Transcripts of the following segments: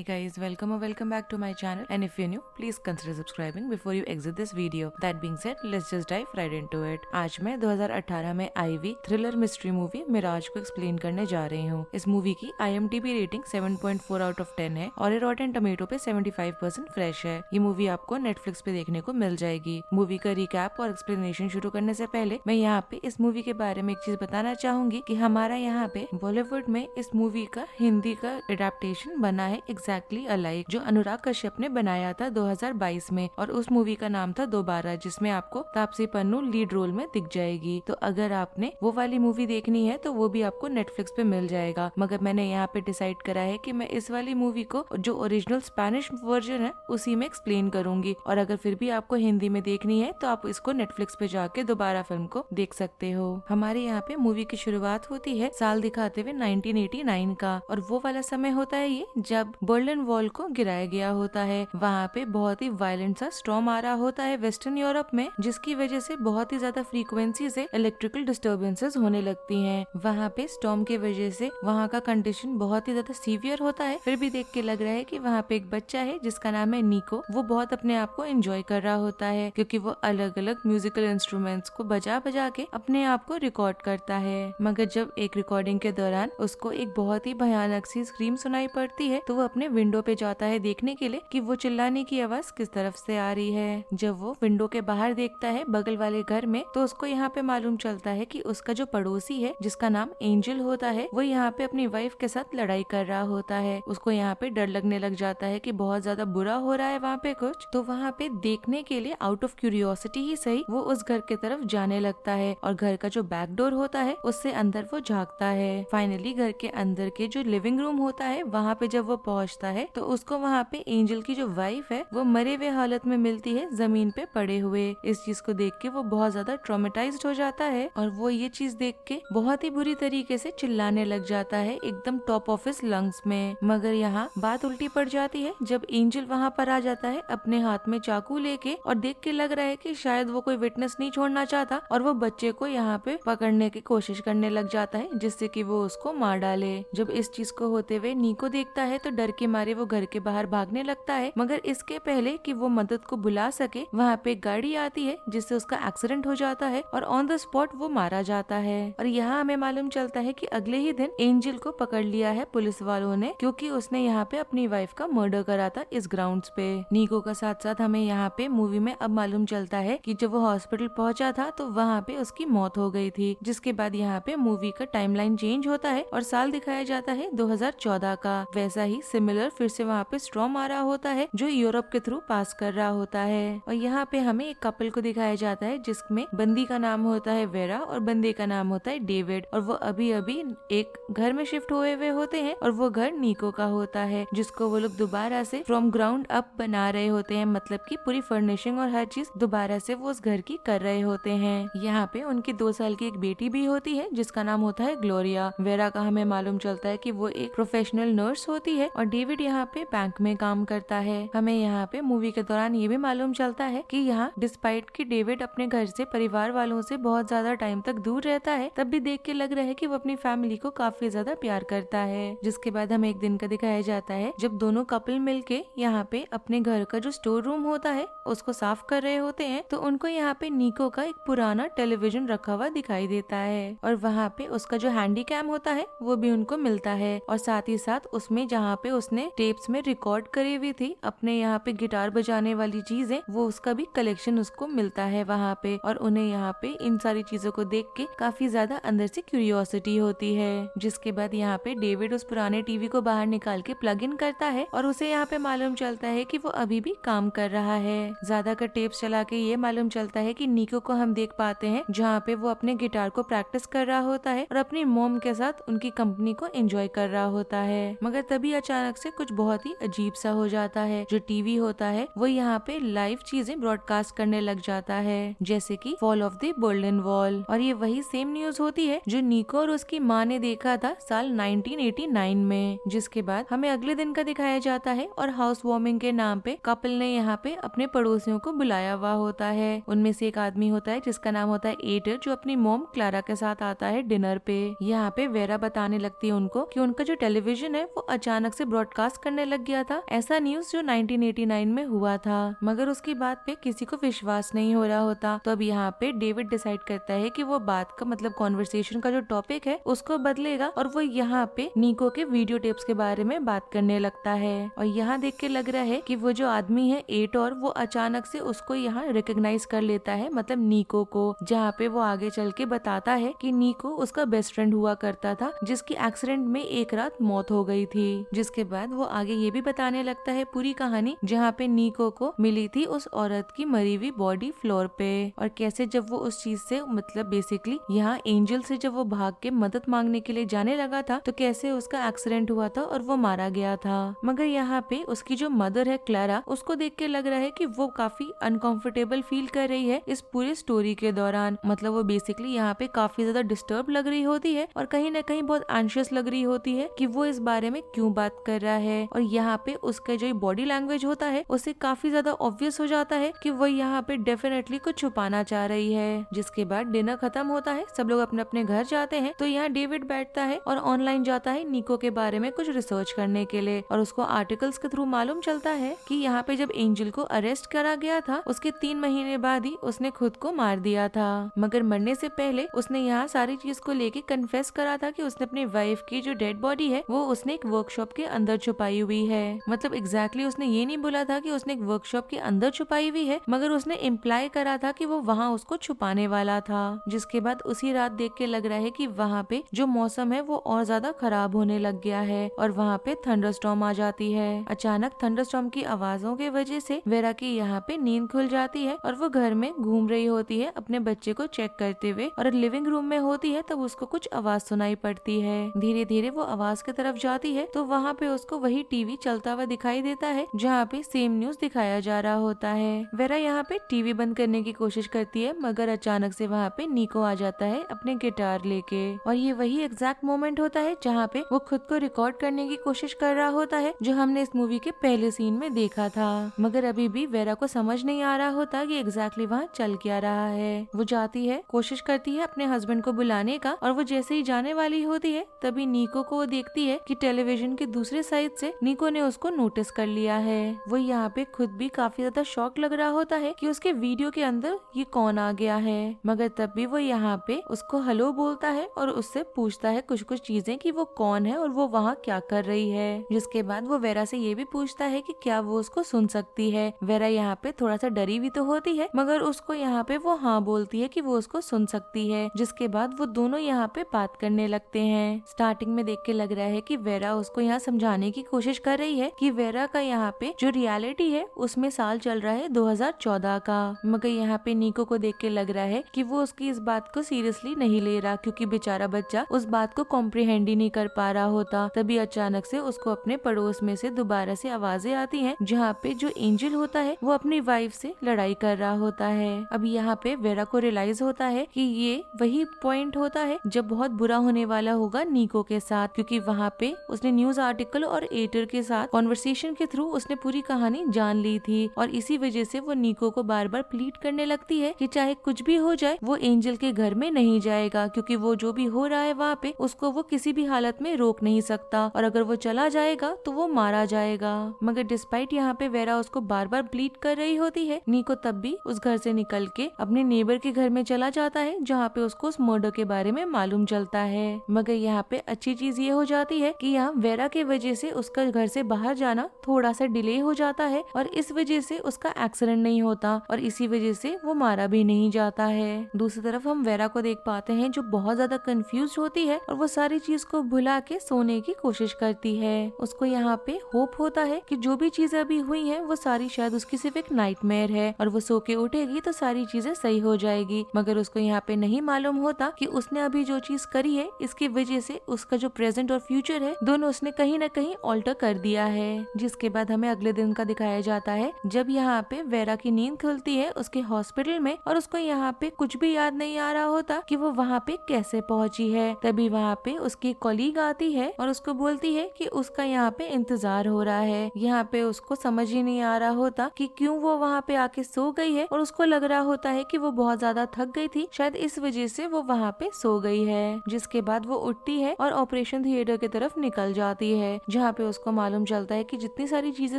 Hi guys, welcome or welcome back to my channel, and if you're new, please consider subscribing before you exit this video. That being said, let's just dive right into it. आज मैं 2018 में आई हुई thriller mystery movie Miraj को explain करने जा रही हूँ। इस मूवी की IMDb रेटिंग 7.4 आउट ऑफ 10 है और ये रॉटेन टमेटो पे 75% फ्रेश है। ये मूवी आपको नेटफ्लिक्स पे देखने को मिल जाएगी। मूवी का रिकैप और एक्सप्लेनेशन शुरू करने से पहले मैं यहाँ पे इस मूवी के बारे में एक चीज बताना चाहूंगी कि हमारा यहाँ पे बॉलीवुड में इस मूवी का हिंदी का एडेप्टेशन बना है एग्जैक्टली अलाइक, जो अनुराग कश्यप ने बनाया था 2022 में, और उस मूवी का नाम था दोबारा, जिसमें आपको तापसी पन्नू लीड रोल में दिख जाएगी। तो अगर आपने वो वाली मूवी देखनी है तो वो भी आपको नेटफ्लिक्स पे मिल जाएगा। मगर मैंने यहाँ पे डिसाइड करा है कि मैं इस वाली मूवी को जो ओरिजिनल स्पेनिश वर्जन है उसी में एक्सप्लेन करूंगी, और अगर फिर भी आपको हिंदी में देखनी है तो आप इसको नेटफ्लिक्स पे जाके दोबारा फिल्म को देख सकते हो। हमारे यहाँ पे मूवी की शुरुआत होती है साल दिखाते हुए 1989 का, और वो वाला समय होता है ये जब बर्लिन वॉल को गिराया गया होता है। वहाँ पे बहुत ही वायलेंट सा स्टॉर्म आ रहा होता है वेस्टर्न यूरोप में, जिसकी वजह से बहुत ही ज्यादा फ्रीक्वेंसी से इलेक्ट्रिकल डिस्टर्बेंसेस होने लगती हैं। वहाँ पे स्टॉर्म की वजह से वहाँ का कंडीशन बहुत ही ज्यादा सीवियर होता है। फिर भी देख के लग रहा है कि वहाँ पे एक बच्चा है जिसका नाम है निको। वो बहुत अपने आप को एंजॉय कर रहा होता है क्योंकि वो अलग अलग म्यूजिकल इंस्ट्रूमेंट्स को बजा बजा के अपने आप को रिकॉर्ड करता है। मगर जब एक रिकॉर्डिंग के दौरान उसको एक बहुत ही भयानक सी स्क्रीम सुनाई पड़ती है तो वो अपने विंडो पे जाता है देखने के लिए कि वो चिल्लाने की आवाज किस तरफ से आ रही है। जब वो विंडो के बाहर देखता है बगल वाले घर में, तो उसको यहाँ पे मालूम चलता है कि उसका जो पड़ोसी है जिसका नाम एंजल होता है, वो यहाँ पे अपनी वाइफ के साथ लड़ाई कर रहा होता है। उसको यहाँ पे डर लगने लग जाता है कि बहुत ज्यादा बुरा हो रहा है वहाँ पे कुछ, तो वहाँ पे देखने के लिए आउट ऑफ क्यूरियोसिटी ही सही वो उस घर की तरफ जाने लगता है, और घर का जो बैक डोर होता है उससे अंदर वो झांकता है। फाइनली घर के अंदर के जो लिविंग रूम होता है वहाँ पे जब वो पहुँचता है तो उसको वहाँ पे एंजल की जो वाइफ है वो मरे हुए हालत में मिलती है जमीन पे पड़े हुए। इस चीज को देख के वो बहुत ज्यादा ट्रॉमेटाइज्ड हो जाता है और वो ये चीज देख के बहुत ही बुरी तरीके से चिल्लाने लग जाता है एकदम टॉप ऑफ हिज लंग्स में। मगर यहाँ बात उल्टी पड़ जाती है जब एंजल वहाँ पर आ जाता है अपने हाथ में चाकू लेके, और देख के लग रहा है कि शायद वो कोई विटनेस नहीं छोड़ना चाहता, और वो बच्चे को यहाँ पे पकड़ने की कोशिश करने लग जाता है जिससे कि वो उसको मार डाले। जब इस चीज को होते हुए नीको देखता है तो डर के मारे वो घर के बाहर भागने लगता है। मगर इसके पहले कि वो मदद को बुला सके वहाँ पे एक गाड़ी आती है जिससे उसका एक्सीडेंट हो जाता है और ऑन द स्पॉट वो मारा जाता है। और यहाँ हमें मालूम चलता है कि अगले ही दिन एंजल को पकड़ लिया है पुलिस वालों ने, क्योंकि उसने यहाँ पे अपनी वाइफ का मर्डर करा था इस ग्राउंड्स पे। नीको का साथ साथ हमें यहाँ पे मूवी में अब मालूम चलता है कि जब वो हॉस्पिटल पहुंचा था तो वहाँ पे उसकी मौत हो गई थी। जिसके बाद यहाँ पे मूवी का टाइमलाइन चेंज होता है और साल दिखाया जाता है 2014 का। वैसा ही सिमिलर फिर से वहाँ पे स्टॉर्म आ रहा होता है जो यूरोप के थ्रू पास कर रहा होता है, और यहाँ पे हमें एक कपल को दिखाया जाता है जिसमें बंदी का नाम होता है वेरा और बंदे का नाम होता है डेविड, और वो अभी अभी एक घर में शिफ्ट हुए होते हैं और वो घर नीको का होता है जिसको वो लोग दोबारा से फ्रॉम ग्राउंड अप बना रहे होते हैं, मतलब कि पूरी फर्निशिंग और हर चीज दोबारा से वो उस घर की कर रहे होते हैं। यहाँ पे उनकी 2 साल की एक बेटी भी होती है जिसका नाम होता है ग्लोरिया। वेरा का हमें मालूम चलता है कि वो एक प्रोफेशनल नर्स होती है और डेविड यहाँ पे बैंक में काम करता है। हमें यहाँ पे मूवी के दौरान ये भी मालूम चलता है कि यहाँ डिस्पाइट कि डेविड अपने घर से परिवार वालों से बहुत ज्यादा टाइम तक दूर रहता है, तब भी देख के लग रहा है कि वो अपनी फैमिली को काफी ज्यादा प्यार करता है। जिसके बाद हमें एक दिन का दिखाया जाता है जब दोनों कपल मिलके यहाँ पे अपने घर का जो स्टोर रूम होता है उसको साफ कर रहे होते हैं, तो उनको यहाँ पे नीको का एक पुराना टेलीविजन रखा हुआ दिखाई देता है, और वहाँ पे उसका जो हैंडी कैम होता है वो भी उनको मिलता है, और साथ ही साथ उसमें जहाँ पे उसने टेप्स में रिकॉर्ड करी हुई थी अपने यहाँ पे गिटार बजाने वाली चीजें, वो उसका भी कलेक्शन उसको मिलता है वहाँ पे। और उन्हें यहाँ पे इन सारी चीजों को देख के काफी ज्यादा अंदर से क्यूरियोसिटी होती है। जिसके बाद यहाँ पे डेविड उस पुराने टीवी को बाहर निकाल के प्लग इन करता है और उसे यहाँ पे मालूम चलता है कि वो अभी भी काम कर रहा है। ज्यादातर टेप्स चला के ये मालूम चलता है कि नीको को हम देख पाते हैं जहाँ पे वो अपने गिटार को प्रैक्टिस कर रहा होता है और अपनी मॉम के साथ उनकी कंपनी को एंजॉय कर रहा होता है। मगर तभी अचानक से कुछ बहुत ही अजीब सा हो जाता है। जो टीवी होता है वो यहाँ पे लाइव चीजें ब्रॉडकास्ट करने लग जाता है, जैसे कि fall of the Berlin wall, और ये वही सेम न्यूज होती है जो नीको और उसकी माँ ने देखा था साल 1989 में। जिसके बाद हमें अगले दिन का दिखाया जाता है और हाउस वार्मिंग के नाम पे कपल ने यहाँ पे अपने पड़ोसियों को बुलाया हुआ होता है। उनमें से एक आदमी होता है जिसका नाम होता है एडर, जो अपनी मॉम क्लारा के साथ आता है डिनर पे। यहाँ पे वेरा बताने लगती है उनको कि उनका जो टेलीविजन है वो अचानक से ब्रॉडकास्ट करने लग गया था ऐसा न्यूज जो 1989 में हुआ था, मगर उसकी बात पे किसी को विश्वास नहीं हो रहा होता। तो अब यहाँ पे डेविड डिसाइड करता है कि वो बात का मतलब कॉन्वर्सेशन का जो टॉपिक है उसको बदलेगा और वो यहाँ पे निको के वीडियो टेप्स के बारे में बात करने लगता है। और यहाँ देख के लग रहा है कि वो जो आदमी है एटोर, वो अचानक से उसको यहाँ रिकॉग्नाइज कर लेता है, मतलब निको को, जहाँ पे वो आगे चल के बताता है कि निको उसका बेस्ट फ्रेंड हुआ करता था जिसकी एक्सीडेंट में एक रात मौत हो गई थी। जिसके बाद वो आगे ये भी बताने लगता है पूरी कहानी, जहाँ पे निको को मिली थी उस औरत की मरी हुई बॉडी फ्लोर पे, और कैसे जब वो उस चीज से मतलब बेसिकली यहाँ एंजल से जब वो भाग के मदद मांगने के लिए जाने लगा था तो कैसे उसका एक्सीडेंट हुआ था और वो मारा गया था। मगर यहाँ पे उसकी जो मदर है क्लारा, उसको देख के लग रहा है कि वो काफी अनकंफर्टेबल फील कर रही है इस पूरे स्टोरी के दौरान। मतलब वो बेसिकली यहाँ पे काफी ज्यादा डिस्टर्ब लग रही होती है और कहीं ना कहीं बहुत एंशियस लग रही होती है कि वो इस बारे में क्यों बात कर रहा है। और यहाँ पे उसका जो बॉडी लैंग्वेज होता है उससे काफी ज्यादा ऑब्वियस हो जाता है कि वो यहाँ पे डेफिनेटली कुछ छुपाना चाह रही है। जिसके बाद डिनर खत्म होता है, सब लोग अपने अपने घर जाते हैं, तो यहाँ डेविड बैठता है और ऑनलाइन जाता है निको के बारे में कुछ रिसर्च करने के लिए। और उसको आर्टिकल्स के थ्रू मालूम चलता है कि यहाँ पे जब एंजल को अरेस्ट करा गया था उसके 3 महीने बाद ही उसने खुद को मार दिया था। मगर मरने से पहले उसने यहाँ सारी चीज को लेके कन्फेस करा था कि उसने अपनी वाइफ की जो डेड बॉडी है वो उसने एक वर्कशॉप के अंदर छुपाई हुई है। मतलब एग्जैक्टली उसने ये नहीं बोला था कि उसने एक वर्कशॉप के अंदर छुपाई हुई है, मगर उसने इम्प्लाई करा था कि वो वहाँ उसको छुपाने वाला था। जिसके बाद उसी रात देख के लग रहा है कि वहाँ पे जो मौसम है वो और ज्यादा खराब होने लग गया है और वहाँ पे थंडरस्टॉर्म आ जाती है। अचानक थंडरस्टॉर्म की आवाजों के वजह से वेरा की यहाँ पे नींद खुल जाती है और वो घर में घूम रही होती है अपने बच्चे को चेक करते हुए, और लिविंग रूम में होती है तब उसको कुछ आवाज सुनाई पड़ती है। धीरे धीरे वो आवाज की तरफ जाती है तो वहाँ पे उसको वही टीवी चलता हुआ दिखाई देता है जहाँ पे सेम न्यूज दिखाया जा रहा होता है। वेरा यहाँ पे टीवी बंद करने की कोशिश करती है, मगर अचानक से वहाँ पे निको आ जाता है अपने गिटार लेके, और ये वही एग्जैक्ट मोमेंट होता है जहाँ पे वो खुद को रिकॉर्ड करने की कोशिश कर रहा होता है जो हमने इस मूवी के पहले सीन में देखा था। मगर अभी भी वेरा को समझ नहीं आ रहा होता कि एग्जैक्टली वहाँ चल क्या रहा है। वो जाती है, कोशिश करती है अपने हस्बैंड को बुलाने का, और वो जैसे ही जाने वाली होती है तभी निको को वो देखती है कि टेलीविजन के दूसरे साइड से निको ने उसको नोटिस कर लिया है। वो यहाँ पे खुद भी काफी ज्यादा शॉक लग रहा होता है कि उसके वीडियो के अंदर ये कौन आ गया है, मगर तब भी वो यहाँ पे उसको हेलो बोलता है और उससे पूछता है कुछ कुछ चीजें कि वो कौन है और वो वहाँ क्या कर रही है। जिसके बाद वो वेरा से ये भी पूछता है कि क्या वो उसको सुन सकती है। वेरा यहाँ पे थोड़ा सा डरी भी तो होती है, मगर उसको यहाँ पे वो हाँ बोलती है कि वो उसको सुन सकती है। जिसके बाद वो दोनों यहाँ पे बात करने लगते हैं। स्टार्टिंग में देख के लग रहा है कि वेरा उसको यहाँ समझाने की कोशिश कर रही है कि वेरा का यहाँ पे जो रियलिटी है उसमें साल चल रहा है 2014 का, मगर यहाँ पे निको को देख के लग रहा है कि वो उसकी इस बात को सीरियसली नहीं ले रहा, क्योंकि बेचारा बच्चा उस बात को कॉम्प्रिहेंड ही नहीं कर पा रहा होता। तभी अचानक से उसको अपने पड़ोस में से दोबारा से आवाजें आती हैं, जहाँ पे जो एंजल होता है वो अपनी वाइफ से लड़ाई कर रहा होता है। अब यहाँ पे वेरा को रियलाइज होता है कि ये वही पॉइंट होता है जब बहुत बुरा होने वाला होगा निको के साथ, क्योंकि वहाँ पे उसने न्यूज आर्टिकल और एटर के साथ कॉन्वर्सेशन के थ्रू उसने पूरी कहानी जान ली थी, और इसी वजह से वो निको को बार बार प्लीड करने लगती है कि चाहे कुछ भी हो जाए वो एंजल के घर में नहीं जाएगा, क्योंकि वो जो भी हो रहा है वहाँ पे उसको वो किसी भी हालत में रोक नहीं सकता, और अगर वो चला जाएगा तो वो मारा जाएगा। मगर डिस्पाइट यहाँ पे वेरा उसको बार बार प्लीड कर रही होती है, निको तब भी उस घर से निकल के अपने नेबर के घर में चला जाता है, जहाँ पे उसको उस मर्डर के बारे में मालूम चलता है। मगर यहाँ पे अच्छी चीज ये हो जाती है कि यहाँ वेरा के वजह से उसका घर से बाहर जाना थोड़ा सा डिले हो जाता है, और इस वजह से उसका एक्सीडेंट नहीं होता, और इसी वजह से वो मारा भी नहीं जाता है। दूसरी तरफ हम वेरा को देख पाते हैं जो बहुत ज्यादा कंफ्यूज होती है और वो सारी चीज को भुला के सोने की कोशिश करती है। उसको यहाँ पे होप होता है कि जो भी चीजें अभी हुई हैं वो सारी शायद उसकी सिर्फ एक नाइटमेयर है, और वो सो के उठेगी तो सारी चीजें सही हो जाएगी। मगर उसको यहाँ पे नहीं मालूम होता कि उसने अभी जो चीज करी है इसकी वजह से उसका जो प्रेजेंट और फ्यूचर है दोनों उसने कहीं ना कहीं ऑल्टर कर दिया है। जिसके बाद हमें अगले दिन का दिखाया जाता है जब यहाँ पे वेरा की नींद खुलती है उसके हॉस्पिटल में, और उसको यहाँ पे कुछ भी याद नहीं आ रहा होता कि वो वहाँ पे कैसे पहुँची है। तभी वहाँ पे उसकी कॉलीग आती है और उसको बोलती है कि उसका यहाँ पे इंतजार हो रहा है। यहाँ पे उसको समझ ही नहीं आ रहा होता कि क्यों वो वहाँ पे आके सो गई है, और उसको लग रहा होता है कि वो बहुत ज्यादा थक गई थी, शायद इस वजह से वो वहाँ पे सो गई है। जिसके बाद वो उठती है और ऑपरेशन थिएटर की तरफ निकल जाती है, जहाँ पे उसको मालूम चलता है कि जितनी सारी चीजें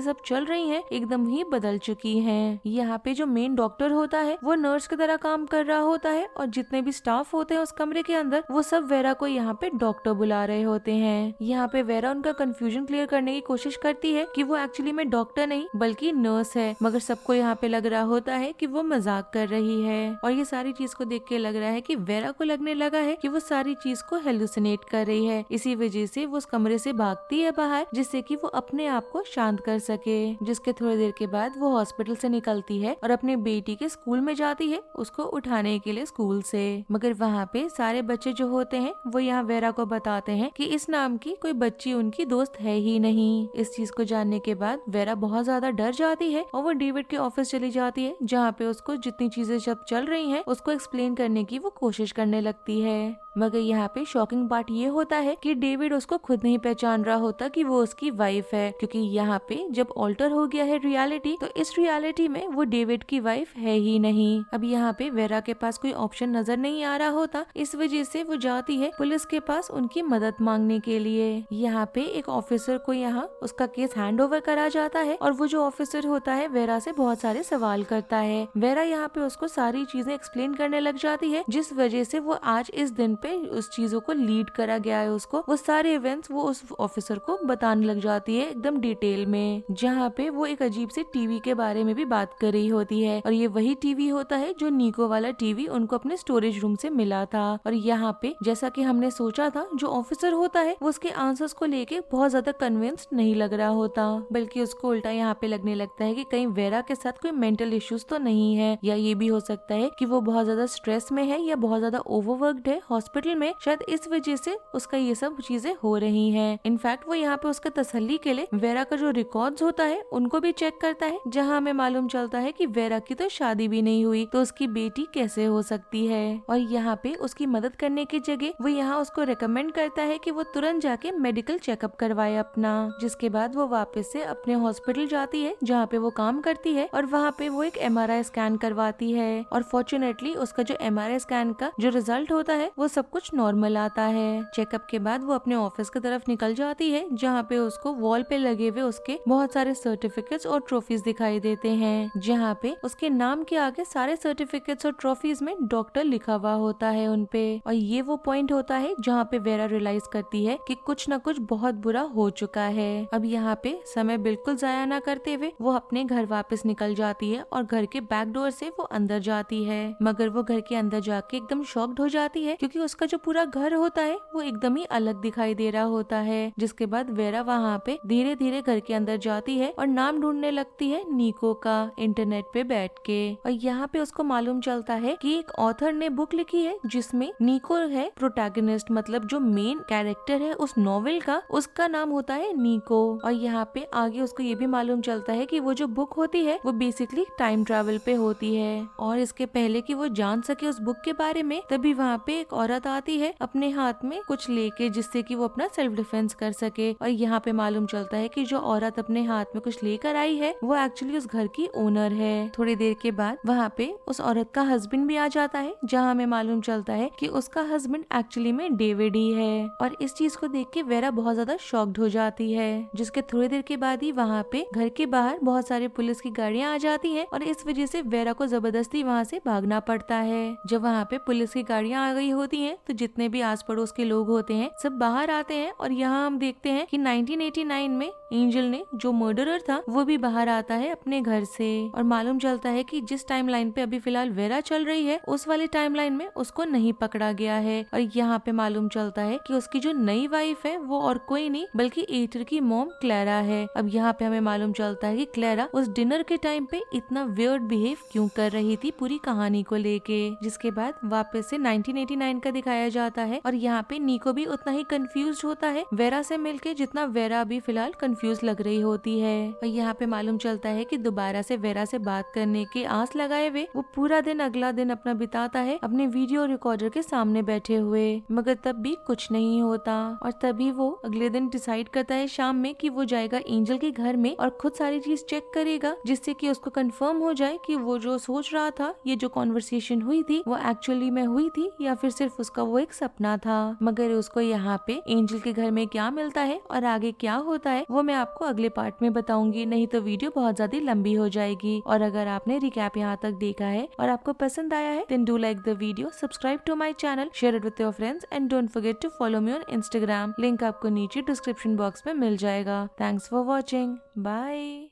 सब चल रही हैं एकदम ही बदल चुकी हैं। यहाँ पे जो मेन डॉक्टर होता है वो नर्स की तरह काम कर रहा होता है और जितने भी स्टाफ होते हैं उस कमरे के अंदर वो सब वेरा को यहाँ पे डॉक्टर बुला रहे होते हैं। यहाँ पे वेरा उनका कंफ्यूजन क्लियर करने की कोशिश करती है कि वो एक्चुअली में डॉक्टर नहीं बल्कि नर्स है, मगर सबको यहाँ पे लग रहा होता है कि वो मजाक कर रही है। और ये सारी चीज को देख के लग रहा है कि वेरा को लगने लगा है कि वो सारी चीज को हेलुसिनेट कर रही है। इसी वजह से वो उस कमरे से भागती है बाहर जिससे कि वो अपने आप को शांत कर सके। जिसके थोड़ी देर के बाद वो हॉस्पिटल से निकलती है और अपने बेटी के स्कूल में जाती है उसको उठाने के लिए स्कूल से। मगर वहाँ पे सारे बच्चे जो होते हैं वो यहाँ वेरा को बताते हैं कि इस नाम की कोई बच्ची उनकी दोस्त है ही नहीं। इस चीज को जानने के बाद वेरा बहुत ज्यादा डर जाती है और वो डेविड के ऑफिस चली जाती है जहाँ पे उसको जितनी चीजें सब चल रही हैं उसको एक्सप्लेन करने की वो कोशिश करने लगती है। मगर यहाँ पे शॉकिंग पार्ट ये होता है कि डेविड उसको खुद नहीं पहचान रहा होता कि वो उसकी वाइफ है, क्योंकि यहाँ पे जब ऑल्टर हो गया है रियलिटी तो इस रियलिटी में वो डेविड की वाइफ है ही नहीं। अब यहाँ पे वेरा के पास कोई ऑप्शन नजर नहीं आ रहा होता, इस वजह से वो जाती है पुलिस के पास उनकी मदद मांगने के लिए। यहाँ पे एक ऑफिसर को यहाँ उसका केस हैंड ओवर करा जाता है और वो जो ऑफिसर होता है वेरा से बहुत सारे सवाल करता है। वेरा यहाँ पे उसको सारी चीजें एक्सप्लेन करने लग जाती है जिस वजह से वो आज इस दिन पे उस चीजों को लीड करा गया है उसको, वो सारे इवेंट्स वो उस ऑफिसर को बताने लग जाती है एकदम डिटेल में। जहाँ पे वो एक अजीब से टीवी के बारे में भी बात कर रही होती है और ये वही टीवी होता है जो निको वाला टीवी उनको अपने स्टोरेज रूम से मिला था। और यहाँ पे जैसा कि हमने सोचा था जो ऑफिसर होता है वो उसके आंसर्स को लेके बहुत ज्यादा कन्विंस्ड नहीं लग रहा होता, बल्कि उसको उल्टा यहाँ पे लगने लगता है कि कहीं वेरा के साथ कोई मेंटल इश्यूज तो नहीं है, या ये भी हो सकता है कि वो बहुत ज्यादा स्ट्रेस में है या बहुत ज्यादा ओवरवर्क्ड है हॉस्पिटल में, शायद इस वजह से उसका ये सब चीजें हो रही हैं। इनफैक्ट वो यहाँ पे उसके तसल्ली के लिए वेरा का जो रिकॉर्ड्स होता है उनको भी चेक करता है, जहाँ हमें मालूम चलता है कि वेरा की तो शादी भी नहीं हुई तो उसकी बेटी कैसे हो सकती है। और यहाँ पे उसकी मदद करने की जगह वो यहाँ उसको रेकमेंड करता है कि वो तुरंत जाके मेडिकल चेकअप करवाए अपना। जिसके बाद वो वापस से अपने हॉस्पिटल जाती है जहाँ पे वो काम करती है और वहाँ पे वो एक MRI स्कैन करवाती है और फॉर्चुनेटली उसका जो MRI स्कैन का जो रिजल्ट होता है वो सब कुछ नॉर्मल आता है। चेकअप के बाद वो अपने ऑफिस की तरफ निकल जाती है जहाँ पे उसको वॉल पे लगे हुए उसके बहुत सारे सर्टिफिकेट्स और ट्रॉफीज दिखाई देते हैं, जहाँ पे उसके नाम के आगे सारे सर्टिफिकेट्स और ट्रॉफीज में डॉक्टर लिखा हुआ होता है उनपे। और ये वो पॉइंट होता है जहाँ पे वेरा रियलाइज करती है कि कुछ न कुछ बहुत बुरा हो चुका है। अब यहाँ पे समय बिल्कुल जाया ना करते हुए वो अपने घर वापस निकल जाती है और घर के बैक डोर से वो अंदर जाती है, मगर वो घर के अंदर जाके एकदम शॉक्ड हो जाती है क्योंकि उसका जो पूरा घर होता है वो एकदम ही अलग दिखाई दे रहा होता है। जिसके बाद वेरा वहाँ पे धीरे धीरे घर के अंदर जाती है और नाम ढूंढने लगती है निको का इंटरनेट पे बैठ के। और यहाँ पे उसको मालूम चलता है कि एक ऑथर ने बुक लिखी है जिसमें निको है प्रोटैगनिस्ट, मतलब जो मेन कैरेक्टर है उस नॉवेल का, उसका नाम होता है निको। और यहाँ पे आगे उसको ये भी मालूम चलता है कि वो जो बुक होती है वो बेसिकली टाइम ट्रैवल पे होती है। और इसके पहले कि वो जान सके उस बुक के बारे में तभी वहाँ पे एक औरत आती है अपने हाथ में कुछ लेके जिससे कि वो अपना सेल्फ डिफेंस कर सके। और यहाँ पे मालूम चलता है कि जो औरत अपने हाथ में कुछ लेकर आई है वो एक्चुअली उस घर की ओनर है। थोड़ी देर के बाद वहाँ पे उस औरत का हस्बैंड भी आ जाता है जहाँ हमें मालूम चलता है कि उसका हस्बैंड एक्चुअली में डेविड ही है। और इस चीज को देख के वेरा बहुत ज्यादा शॉक्ड हो जाती है। जिसके थोड़ी देर के बाद ही वहाँ पे घर के बाहर बहुत सारे पुलिस की गाड़ियाँ आ जाती है और इस वजह से वेरा को जबरदस्ती वहाँ से भागना पड़ता है। जब वहाँ पे पुलिस की गाड़ियाँ आ गई होती हैं तो जितने भी आस पड़ोस के लोग होते हैं सब बाहर आते हैं और यहाँ हम देखते हैं कि 1989 में एंजल ने जो मर्डरर था वो भी बाहर आता है अपने घर से। और मालूम चलता है कि जिस टाइमलाइन पे अभी फिलहाल वेरा चल रही है उस वाली टाइमलाइन में उसको नहीं पकड़ा गया है। और यहाँ पे मालूम चलता है कि उसकी जो नई वाइफ है वो और कोई नहीं बल्कि एटर की मॉम क्लेरा है। अब यहाँ पे हमें मालूम चलता है कि क्लेरा उस डिनर के टाइम पे इतना वियर्ड बिहेव क्यों कर रही थी पूरी कहानी को लेके। जिसके बाद वापस से 1989 का दिखाया जाता है और यहाँ पे निको भी उतना ही कंफ्यूज होता है वेरा से मिलके जितना वेरा अभी फिलहाल कंफ्यूज लग रही होती है। और यहाँ पे मालूम चलता है कि दोबारा से वेरा से बात करने की आस लगाए हुए वो पूरा दिन अगला दिन अपना बिताता है अपने वीडियो रिकॉर्डर के सामने बैठे हुए, मगर तब भी कुछ नहीं होता। और तभी वो अगले दिन डिसाइड करता है शाम में कि वो जाएगा एंजल के घर में और खुद सारी चीज चेक करेगा जिससे कि उसको कंफर्म हो जाए कि वो जो सोच रहा था ये जो कॉन्वर्सेशन हुई थी वो एक्चुअली में हुई थी या फिर सिर्फ उसका वो एक सपना था। मगर उसको यहाँ पे एंजल के घर में क्या मिलता है और आगे क्या होता है वो मैं आपको अगले पार्ट में बताऊंगी, नहीं तो वीडियो बहुत ज्यादा लंबी हो जाएगी। और अगर आपने रिकैप यहाँ तक देखा है और आपको पसंद आया है then do like the video, subscribe to my channel, share it with your friends and don't forget to follow me on Instagram. Link आपको नीचे डिस्क्रिप्शन बॉक्स में मिल जाएगा। Thanks for watching, bye.